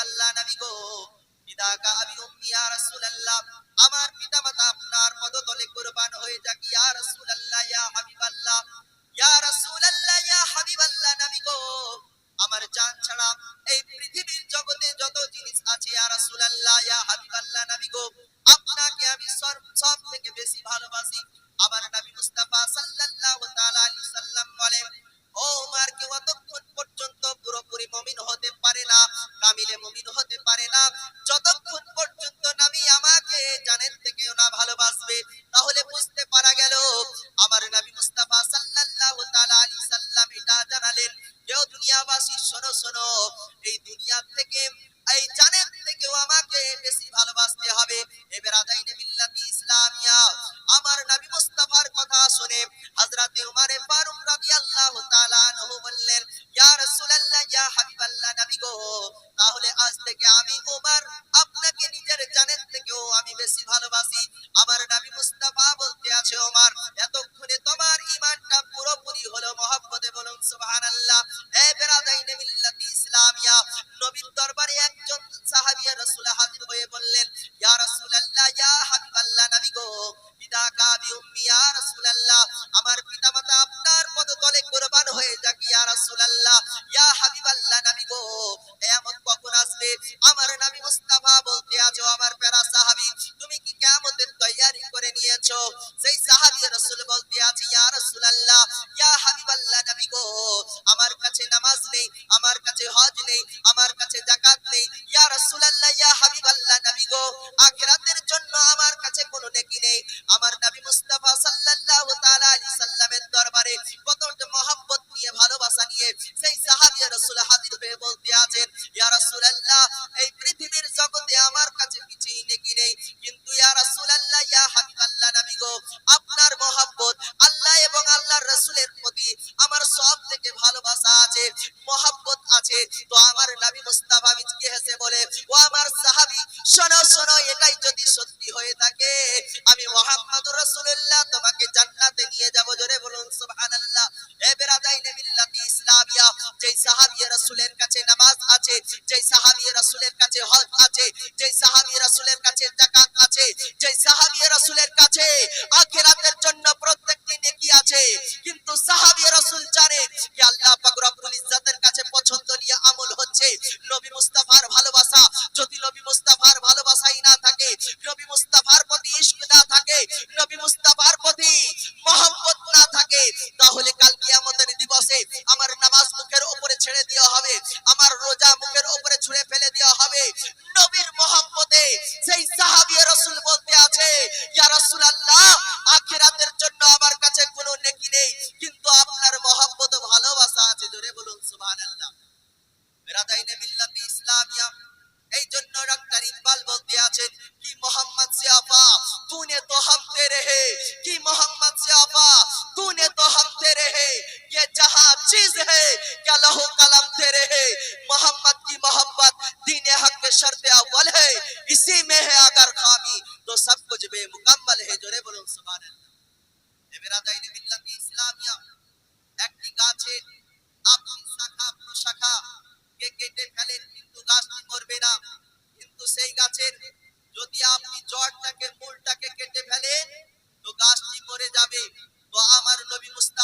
হাবিবাল্লাহ নবী গো পিতাকা আবি উম্মি ইয়া রাসূলুল্লাহ আমার পিতামাতা আপনার পদতলে কুরবান হয়ে যাক ইয়া রাসূলুল্লাহ ইয়া হাবিবাল্লাহ ইয়া রাসূলুল্লাহ ইয়া হাবিবাল্লাহ নবী গো আমার জান ছাড়া এই পৃথিবীর জগতে যত জিনিস আছে ইয়া রাসূলুল্লাহ ইয়া হাবিবাল্লাহ নবী গো আপনাকে আমি সব থেকে বেশি ভালোবাসি আমার নবী মুস্তাফা সাল্লাল্লাহু তাআলা আলাইহি সাল্লাম বলেন ও উমর কে অতক্ষণ পর্যন্ত পুরোপুরি মুমিন হতে পারে না কামিলে মুমিন হতে পারে না যতক্ষণ পর্যন্ত নবী আমাকে জানের থেকেও না ভালোবাসবে তাহলে বুঝতে পারা গেল আমার নবী মুস্তাফা সাল্লাল্লাহু তাআলা আলাইহি সাল্লাম এটা জানালেন কেউ দুনিয়াবাসী শোনো শোনো এই দুনিয়া থেকে এই জানের থেকেও আমাকে বেশি ভালোবাসতে হবে এবার আদাইনে মিল্লাতি ইসলামিয়া আমার নবী মুস্তাফার কথা শুনে হযরত উমর ফারুক রাদিয়াল্লাহু তাআলা আনহু বললেন ইয়া রাসূলুল্লাহ ইয়া হাবিবাল্লাহ নবী গো তাহলে আজ থেকে আমি উমর আপনাকে নিজের জানের থেকেও আমি বেশি ভালোবাসি আমার নবী মুস্তাফা বলতে আছে উমর এতক্ষণে তোমার ঈমানটা পুরোপুরি হলো মহব্বতে বলুন সুবহানাল্লাহ এ বেরাদাইনে মিল্লাতি ইসলামিয়া নবীর দরবারে একজন সাহাবী রাসূল হাজির হয়ে বললেন ইয়া রাসূলুল্লাহ ইয়া হাবিবাল্লাহ নবী গো পিতাকা আবি উম্মি ইয়া রাসূলুল্লাহ আমার পিতামাতা আপনার পদতলে কুরবান হয়ে যাক ইয়া রাসূলুল্লাহ ইয়া হাবিবাল্লাহ নবী গো কিয়ামত কখন আসবে আমার নবী মুস্তাফা বলতে আছো আমার প্যারা সাহাবী তুমি কি কিয়ামতের তৈয়ারি করে নিয়েছো সেই সাহাবী রাসূল বলতে আছে ইয়া রাসূলুল্লাহ ইয়া হাবিবাল্লাহ নবী গো আমার কাছে নামাজ নেই আমার কাছে হজ নেই আমার কাছে যাকাত নেই ইয়া রাসূলুল্লাহ ইয়া হাবিবাল্লাহ নবী গো আখিরাতের জন্য আমার কাছে কোনো নেকি নেই আমার নবী মুস্তাফা সাল্লাল্লাহু তাআলা আলাইহি সাল্লামের দরবারে কতটা মহব্বত নিয়ে ভালোবাসা নিয়ে সেই সাহাবী রাসূল হাজির হয়ে বলতে আছেন ইয়া রাসূলুল্লাহ এই পৃথিবীর জগতে আমার কাছে কিছুই নেকি নেই কিন্তু ইয়া রাসূলুল্লাহ ইয়া হাবিবাল্লাহ নবী গো আপনার মহব্বত আল্লাহ এবং আল্লাহর রাসূলের প্রতি আমার সব থেকে ভালোবাসা আছে মহব্বত আছে তো আমার নবী মুস্তাফা মিচকে হেসে বলে ও আমার সাহাবী শোনো শোনো এটাই যদি সত্যি হয়ে থাকে আমি মুহাম্মদুর রাসূলুল্লাহ তোমাকে জান্নাতে নিয়ে যাব জোরে বলুন সুবহানাল্লাহ এ বেরাদাইনে মিল্লাতি ইসলামিয়া যেই সাহাবী রাসূলের কাছে নামাজ আছে যেই সাহাবী রাসূলের কাছে হজ আছে যেই সাহাবী রাসূলের কাছে যাকাত আছে যেই সাহাবী রাসূলের কাছে আখিরাতের জন্য প্রত্যেকটি নেকি আছে কিন্তু সাহাবী রাসূল জানে যে আল্লাহ পাক রব্বুল ইজ্জতের কাছে পছন্দনীয় আমল হচ্ছে নবী মুস্তাফার ভালোবাসা যদি নবী মুস্তাফার ভালোবাসাই না থাকে নবী মুস্তাফার প্রতি ইশক না থাকে নবী মুস্তাফার প্রতি মহব্বত না থাকে তাহলে কাল কিয়ামতের দিবসে আমার নামাজ মুখের উপরে ছেড়ে দেওয়া হবে আমার রোজা মুখের উপরে ছুঁড়ে ফেলে দেওয়া হবে নবীর মহব্বতে সেই সাহাবী রাসূল বলতে আছে ইয়া রাসূলুল্লাহ আখিরাতের জন্য আমার কাছে কোনো নেকি নেই কিন্তু আপনার মহব্বত ভালোবাসা আছে জোরে বলুন সুবহানাল্লাহ বেরাদাইনে মিল্লাতি ইসলামিয়া এই জন্য ডক্টর ইকবাল বলতে আছেন কি মোহাম্মদ সে আফা तूने तो हम तेरे हैं कि मोहम्मद से आफा तूने तो हम तेरे हैं ये जहां चीज है क्या लहू कलम तेरे हैं मोहम्मद की मोहब्बत दीन हक के शर्त अव्वल है इसी में है अगर खामी तो सब कुछ बेमुकम्मल है जोरे बोलो सुभान अल्लाह ए मेरा दाईने मिल्लती इस्लामिया একটি গাছে আপনি শাখা প্রশাখা কে কেটে ফেলেন কিন্তু গাছটি মরবে না কিন্তু সেই গাছের যদি আপনি জড়টাকে মূলটাকে কেটে ফেলেন তো গাছটি মরে যাবে তো আমার নবী মুস্তাফা